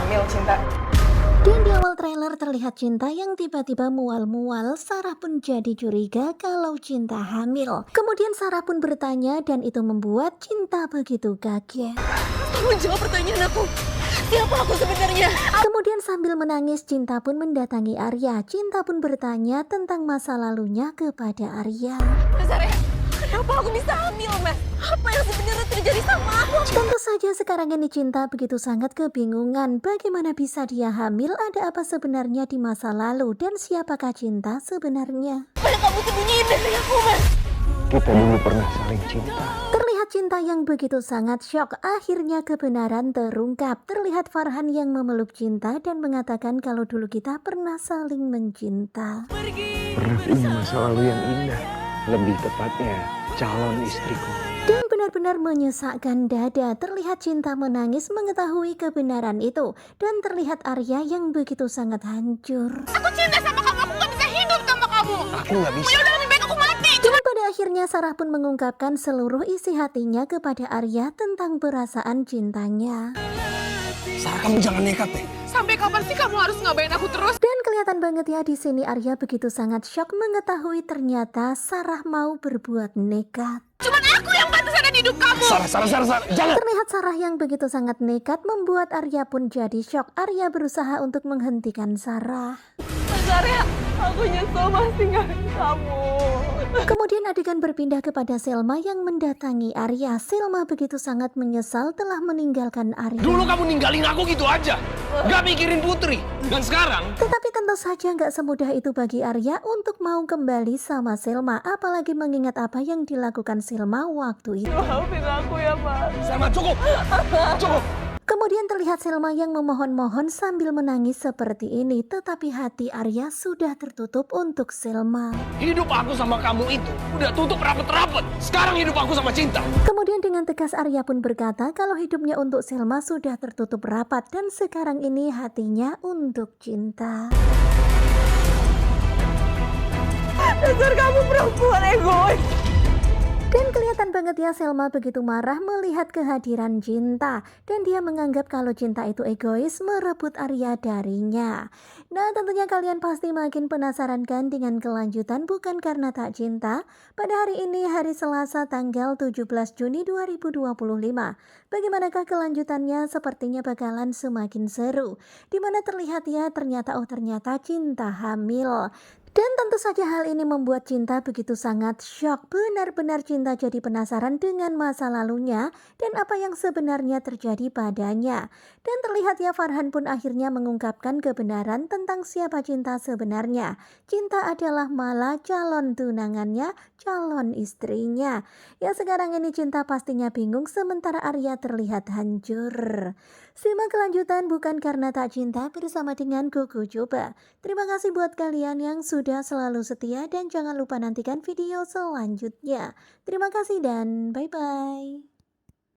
hamil, Cinta. Dan di awal trailer terlihat Cinta yang tiba-tiba mual-mual, Sarah pun jadi curiga kalau Cinta hamil. Kemudian Sarah pun bertanya dan itu membuat Cinta begitu kaget. Tolong jawab pertanyaan aku. Siapa aku sebenarnya? Kemudian sambil menangis Cinta pun mendatangi Arya. Cinta pun bertanya tentang masa lalunya kepada Arya. Mas Arya, kenapa aku bisa hamil, Mas? Apa yang sebenarnya terjadi sama aku? Tentu saja sekarang ini Cinta begitu sangat kebingungan bagaimana bisa dia hamil, ada apa sebenarnya di masa lalu, dan siapakah Cinta sebenarnya. Apa yang kamu sembunyiin dari aku, Mas? Kita dulu pernah saling cinta. Terlihat Cinta yang begitu sangat syok, akhirnya kebenaran terungkap. Terlihat Farhan yang memeluk Cinta dan mengatakan kalau dulu kita pernah saling mencinta. Pernah punya masa lalu yang indah. Lebih tepatnya, calon istriku. Dan benar-benar menyesakkan dada. Terlihat Cinta menangis mengetahui kebenaran itu. Dan terlihat Arya yang begitu sangat hancur. Aku cinta sama kamu, aku gak bisa hidup tanpa kamu. Aku nggak bisa. Ya udah, lebih baik aku mati. Dan pada akhirnya Sarah pun mengungkapkan seluruh isi hatinya kepada Arya tentang perasaan cintanya. Sarah, kamu jangan nekat deh. Sampai kapan sih kamu harus ngabain aku terus? Dan kelihatan banget ya di sini Arya begitu sangat syok mengetahui ternyata Sarah mau berbuat nekat. Cuman aku yang pantas ada di hidup kamu. Sarah, jangan. Terlihat Sarah yang begitu sangat nekat membuat Arya pun jadi syok. Arya berusaha untuk menghentikan Sarah. Mas Arya, aku nyesel mas tinggalin kamu. Kemudian adegan berpindah kepada Selma yang mendatangi Arya. Selma begitu sangat menyesal telah meninggalkan Arya. Dulu kamu ninggalin aku gitu aja. Gak mikirin Putri. Dan sekarang, Tetapi tentu saja nggak semudah itu bagi Arya untuk mau kembali sama Selma. Apalagi mengingat apa yang dilakukan Selma waktu itu. Maafin aku ya, Mas. Selma cukup. Cukup. Kemudian terlihat Selma yang memohon-mohon sambil menangis seperti ini. Tetapi hati Arya sudah tertutup untuk Selma. Hidup aku sama kamu itu udah tutup rapet-rapet. Sekarang hidup aku sama Cinta. Kemudian dengan tegas Arya pun berkata kalau hidupnya untuk Selma sudah tertutup rapat. Dan sekarang ini hatinya untuk Cinta. Dasar kamu perempuan egois. Dan kelihatan banget ya Selma begitu marah melihat kehadiran Cinta. Dan dia menganggap kalau Cinta itu egois merebut Arya darinya. Nah tentunya kalian pasti makin penasaran kan dengan kelanjutan bukan karena tak cinta. Pada hari ini hari Selasa tanggal 17 Juni 2025. Bagaimanakah kelanjutannya, sepertinya bakalan semakin seru. Dimana terlihat ya ternyata Cinta hamil. Dan tentu saja hal ini membuat Cinta begitu sangat syok. Benar-benar Cinta jadi penasaran dengan masa lalunya dan apa yang sebenarnya terjadi padanya. Dan terlihat ya Farhan pun akhirnya mengungkapkan kebenaran tentang siapa Cinta sebenarnya. Cinta adalah malah calon tunangannya, calon istrinya. Ya sekarang ini Cinta pastinya bingung sementara Arya terlihat hancur. Simak kelanjutan bukan karena tak cinta bersama dengan Gogo Coba. Terima kasih buat kalian yang sudah selalu setia dan jangan lupa nantikan video selanjutnya. Terima kasih dan bye-bye.